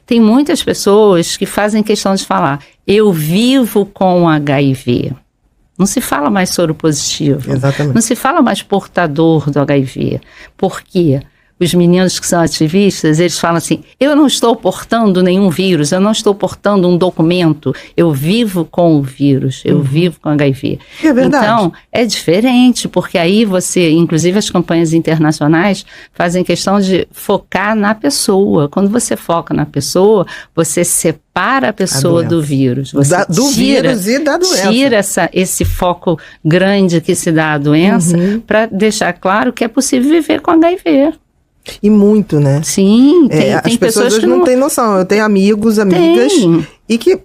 Tem muitas pessoas que fazem questão de falar, eu vivo com HIV. Não se fala mais soro positivo. Exatamente. Não se fala mais portador do HIV. Por quê? Os meninos que são ativistas, eles falam assim, eu não estou portando nenhum vírus, eu não estou portando um documento, eu vivo com o vírus, eu vivo com HIV. É verdade. Então, é diferente, porque aí você, inclusive as campanhas internacionais, fazem questão de focar na pessoa. Quando você foca na pessoa, você separa a pessoa do vírus. Você do vírus e da doença. Tira esse foco grande que se dá à doença para deixar claro que é possível viver com HIV. E muito, né? Sim, tem as pessoas hoje que não têm noção. Eu tenho amigos, amigas, e que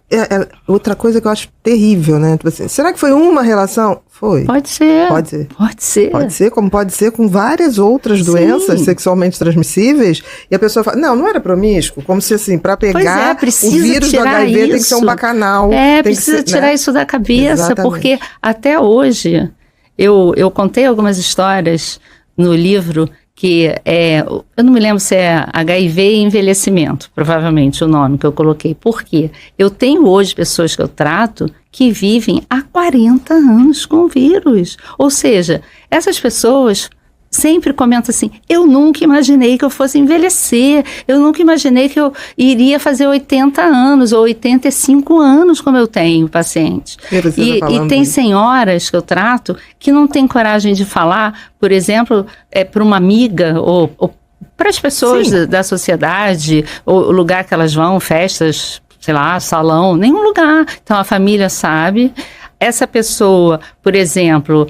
outra coisa que eu acho terrível, né? Tipo assim, será que foi uma relação? Foi. Pode ser. Pode ser, como pode ser com várias outras doenças sexualmente transmissíveis. E a pessoa fala, não era promíscuo. Como se assim, para pegar o vírus do HIV tem que ser um bacanal. Precisa tirar isso da cabeça. Exatamente. Porque até hoje, eu contei algumas histórias no livro que eu não me lembro se é HIV e envelhecimento, provavelmente o nome que eu coloquei. Por quê? Eu tenho hoje pessoas que eu trato que vivem há 40 anos com o vírus. Ou seja, essas pessoas sempre comentam assim, eu nunca imaginei que eu fosse envelhecer, eu nunca imaginei que eu iria fazer 80 anos ou 85 anos como eu tenho paciente. E tem senhoras que eu trato que não têm coragem de falar, por exemplo, para uma amiga ou para as pessoas da sociedade, o lugar que elas vão, festas, sei lá, salão, nenhum lugar. Então a família sabe. Essa pessoa, por exemplo,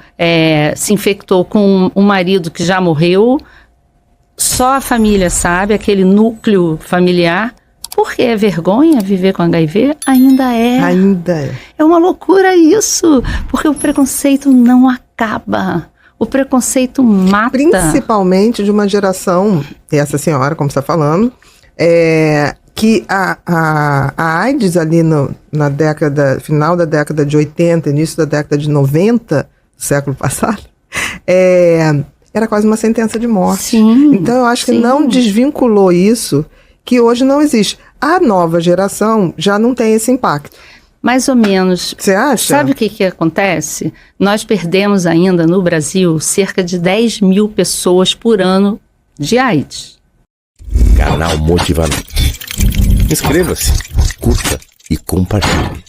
se infectou com um marido que já morreu, só a família sabe, aquele núcleo familiar. Porque é vergonha viver com HIV? Ainda é. É uma loucura isso, porque o preconceito não acaba. O preconceito mata. Principalmente de uma geração, essa senhora, como você está falando, que a AIDS ali na década, final da década de 80, início da década de 90, século passado, era quase uma sentença de morte. Sim, então eu acho que não desvinculou isso, que hoje não existe. A nova geração já não tem esse impacto. Mais ou menos. Você acha? Sabe o que acontece? Nós perdemos ainda no Brasil cerca de 10 mil pessoas por ano de AIDS. Canal Motivamente. Inscreva-se, curta e compartilhe.